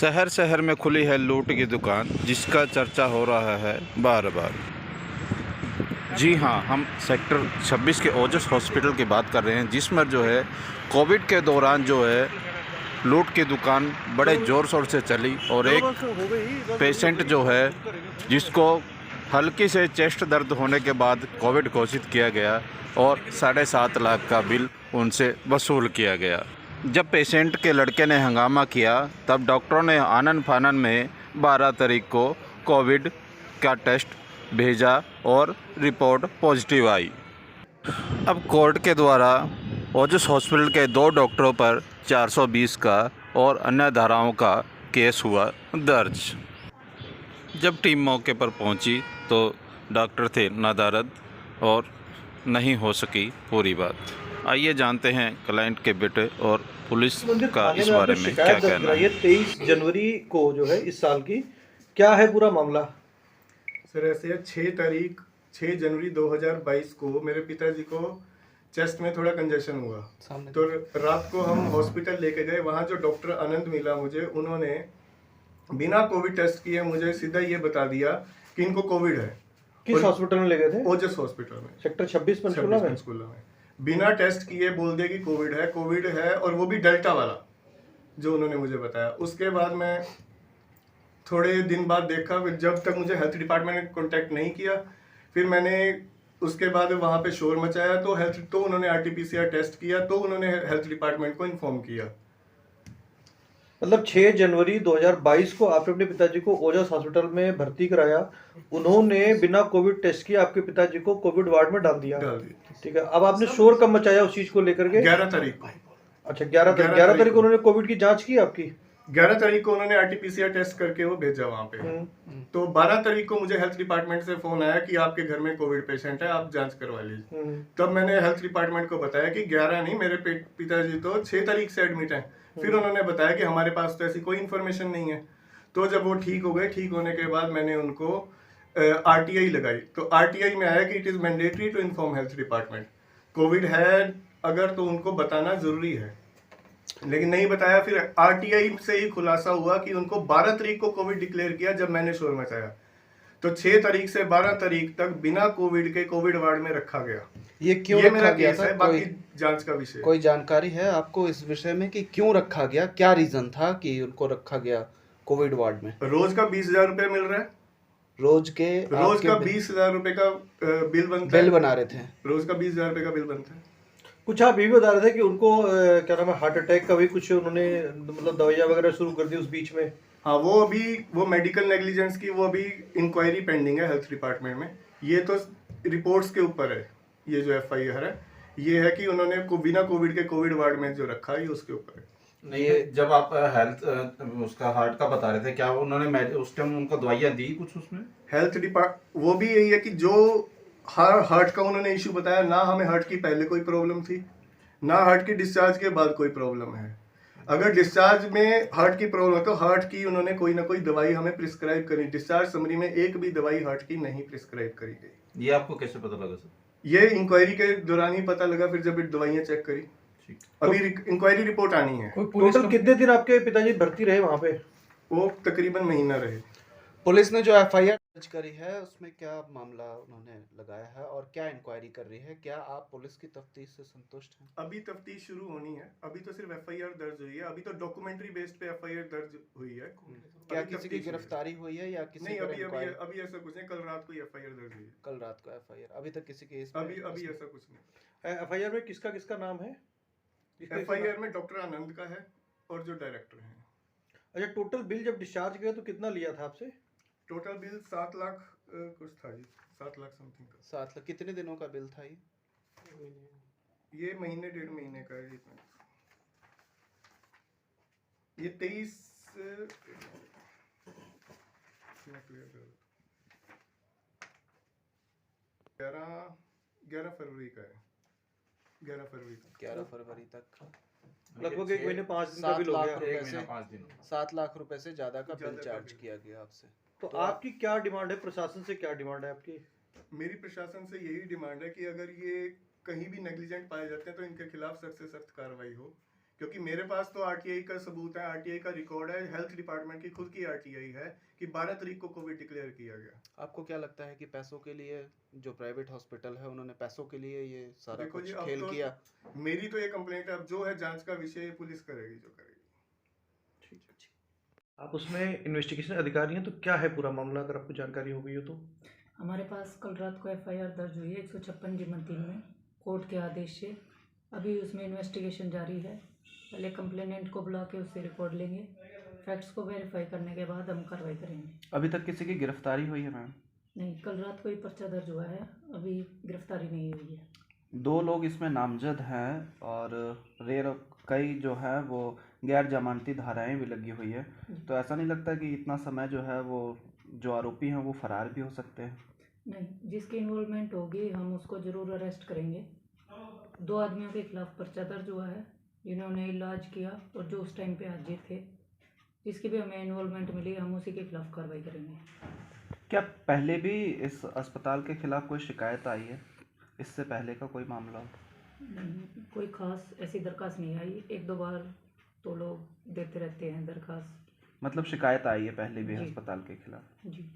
शहर शहर में खुली है लूट की दुकान, जिसका चर्चा हो रहा है बार बार। जी हाँ, हम सेक्टर 26 के ओजस हॉस्पिटल की बात कर रहे हैं, जिसमें जो है कोविड के दौरान जो है लूट की दुकान बड़े ज़ोर शोर से चली और एक पेशेंट जो है जिसको हल्की से चेस्ट दर्द होने के बाद कोविड घोषित किया गया और 7.5 लाख का बिल उनसे वसूल किया गया। जब पेशेंट के लड़के ने हंगामा किया तब डॉक्टरों ने आनन फानन में 12 तारीख को कोविड का टेस्ट भेजा और रिपोर्ट पॉजिटिव आई। अब कोर्ट के द्वारा ओजस हॉस्पिटल के 2 डॉक्टरों पर 420 का और अन्य धाराओं का केस हुआ दर्ज। जब टीम मौके पर पहुंची तो डॉक्टर थे नादारद और नहीं हो सकी पूरी बात। आइए जानते हैं क्लाइंट के बेटे और पुलिस का इस बारे में क्या कहना है। 23 जनवरी को जो है इस साल की, क्या है पूरा मामला? सर ऐसे 6 जनवरी 2022 को मेरे पिताजी को चेस्ट में थोड़ा कंजेशन हुआ, तो रात को हम हॉस्पिटल लेके गए। वहाँ जो डॉक्टर आनंद मिला मुझे, उन्होंने बिना कोविड टेस्ट किए मुझे सीधा ये बता दिया कि इनको कोविड है। किस हॉस्पिटल में ले गए थे? ओजस हॉस्पिटल में, सेक्टर 26 पंचकुला में। बिना टेस्ट किए बोल दिया कि कोविड है और वो भी डेल्टा वाला, जो उन्होंने मुझे बताया। उसके बाद मैं थोड़े दिन बाद देखा, फिर जब तक मुझे हेल्थ डिपार्टमेंट ने कांटेक्ट नहीं किया, फिर मैंने उसके बाद वहाँ पे शोर मचाया, तो उन्होंने आरटीपीसीआर टेस्ट किया, तो उन्होंने हेल्थ डिपार्टमेंट को इन्फॉर्म किया। मतलब 6 जनवरी 2022 को आपने अपने पिताजी को ओजस हॉस्पिटल में भर्ती कराया, उन्होंने बिना कोविड टेस्ट किए आपके पिताजी को कोविड वार्ड में डाल दिया। ठीक है, अब आपने शोर कब मचाया उस चीज को लेकर के? 11 तारीख को। अच्छा, 11 तारीख को उन्होंने कोविड की जांच की आपकी? 11 तारीख को उन्होंने आरटीपीसीआर टेस्ट करके वो भेजा वहाँ पे। तो 12 तारीख को मुझे हेल्थ डिपार्टमेंट से फोन आया कि आपके घर में कोविड पेशेंट है, आप जांच करवा लीजिए। तब मैंने हेल्थ डिपार्टमेंट को बताया कि 11 नहीं, मेरे पिताजी तो 6 तारीख से एडमिट है। फिर उन्होंने बताया कि हमारे पास तो ऐसी कोई इन्फॉर्मेशन नहीं है। तो जब वो ठीक हो गए, ठीक होने के बाद मैंने उनको आरटीआई लगाई। तो आरटीआई में आया कि it is mandatory to inform health department, Covid है अगर तो उनको बताना जरूरी है, लेकिन नहीं बताया। फिर आरटीआई से ही खुलासा हुआ कि उनको 12 तारीख को कोविड डिक्लेयर किया जब मैंने शोर मचाया। तो 6 तारीख से 12 तारीख तक बिना कोविड के कोविड वार्ड में रखा गया। ये क्यों रखा गया था? बाकी जांच का विषय। कोई जानकारी है आपको इस विषय में कि क्यों रखा गया? क्या रीजन था कि उनको रखा गया कोविड वार्ड में? रोज का 20,000 रुपए मिल रहा है। रोज का 20,000 रुपए का बिल बनता है। बिल बना रहे थे। रोज का 20,000 रुपए का बिल बनता है। कुछ आप ये भी बता रहे थे कि उनको क्या नाम है, हार्ट अटैक का भी कुछ उन्होंने मतलब दवाइयाँ वगैरह शुरू कर दी उस बीच में। हाँ, वो मेडिकल नेग्लिजेंस की वो अभी इंक्वायरी पेंडिंग है हेल्थ डिपार्टमेंट में। ये तो रिपोर्ट्स के ऊपर है, ये जो एफआईआर है ये है कि उन्होंने बिना कोविड के कोविड वार्ड में जो रखा है, ये उसके ऊपर है। नहीं, जब आप हेल्थ उसका हार्ट का बता रहे थे, क्या उन्होंने उस टाइम उनको दवाइयाँ दी कुछ उसमें? हेल्थ डिपार्टमेंट वो भी यही है कि जो हार्ट का उन्होंने इशू बताया, ना हमें हार्ट की पहले कोई प्रॉब्लम थी, ना हार्ट की डिस्चार्ज के बाद कोई प्रॉब्लम है। अगर डिस्चार्ज में हार्ट की प्रॉब्लम है तो हार्ट की उन्होंने कोई ना कोई दवाई हमें प्रिस्क्राइब करी। डिस्चार्ज समरी में एक भी दवाई हार्ट की नहीं प्रिस्क्राइब करी गई। ये आपको कैसे पता लगा सर? ये इंक्वायरी के दौरान ही पता लगा, फिर जब दवाइयाँ चेक करी। अभी इंक्वायरी रिपोर्ट आनी है। टोटल कितने दिन आपके पिताजी भर्ती रहे वहाँ पे? वो तकरीबन महीना रहे। पुलिस ने जो एफआईआर दर्ज करी है उसमें क्या मामला उन्होंने लगाया है और क्या इंक्वायरी कर रही है? क्या आप पुलिस की तफ्तीश से संतुष्ट हैं? अभी तफ्तीश शुरू होनी है, अभी तो सिर्फ एफआईआर दर्ज हुई है। अभी तो डॉक्यूमेंट्री बेस्ड पे एफआईआर दर्ज हुई है। क्या किसी की गिरफ्तारी हुई है या किसी नहीं? पर अभी ऐसा कुछ नहीं। कल रात को एफआईआर दर्ज हुई है। कल रात को एफआईआर, अभी तक किसी केस अभी ऐसा कुछ नहीं। एफआईआर में किसका किसका नाम है? एफआईआर में डॉक्टर आनंद का है और जो डायरेक्टर है। अच्छा, टोटल बिल जब डिस्चार्ज किया तो कितना लिया था आपसे? टोटल बिल 7 लाख कुछ था जी, 7 लाख समथिंग का। 7 लाख। कितने दिनों का बिल था ये महीने 1.5 महीने का है। ये 23 11 फरवरी का है। 11 फरवरी तक लगभग एक महीने 5 दिन का बिल हो गया। 7 लाख रुपए से ज्यादा का बिल चार्ज किया गया आपसे। तो आपकी क्या डिमांड है? प्रशासन से क्या डिमांड है आपकी? मेरी प्रशासन से यही डिमांड है कि अगर ये कहीं भी नेग्लिजेंट पाए जाते हैं तो इनके खिलाफ सख्त से सख्त कार्रवाई हो, क्योंकि मेरे पास तो आरटीआई का सबूत है, आरटीआई का रिकॉर्ड है, हेल्थ डिपार्टमेंट की खुद की आरटीआई है कि 12 तारीख को कोविड डिक्लेयर किया गया। आपको क्या लगता है कि पैसों के लिए जो प्राइवेट हॉस्पिटल है उन्होंने पैसों के लिए ये सारा देखो जी, कुछ अब खेल तो किया? मेरी तो ये कंप्लेंट है, अब जो है जांच का विषय पुलिस करेगी जो करेगी। आप उसमें इन्वेस्टिगेशन अधिकारी हैं, तो क्या है पूरा मामला, अगर आपको जानकारी हो गई हो तो? हमारे पास कल रात को एफआईआर दर्ज हुई है 156 जिमन 3 में कोर्ट के आदेश से। अभी उसमें इन्वेस्टिगेशन जारी है। पहले कंप्लेनेंट को बुला के उससे रिकॉर्ड लेंगे, फैक्ट्स को वेरीफाई करने के बाद हम कार्रवाई करेंगे। अभी तक किसी की गिरफ्तारी हुई है मैम? नहीं, कल रात को ही पर्चा दर्ज हुआ है, अभी गिरफ्तारी नहीं हुई है। 2 लोग इसमें नामजद हैं और कई जो है वो गैर जमानती धाराएं भी लगी हुई है, तो ऐसा नहीं लगता कि इतना समय जो है वो जो आरोपी हैं वो फरार भी हो सकते हैं? नहीं, जिसकी इन्वॉल्वमेंट होगी हम उसको ज़रूर अरेस्ट करेंगे। 2 आदमियों के खिलाफ पर्चा दर्ज हुआ है जिन्होंने इलाज किया और जो उस टाइम पे हाजिर थे। जिसकी भी हमें इन्वॉल्वमेंट मिली हम उसी के खिलाफ कार्रवाई करेंगे। क्या पहले भी इस अस्पताल के खिलाफ कोई शिकायत आई है? इससे पहले का कोई मामला? नहीं, कोई खास ऐसी दरखास्त नहीं आई। 1-2 बार तो लोग देते रहते हैं दरखास्त। मतलब शिकायत आई है पहले भी जी। अस्पताल के खिलाफ? जी।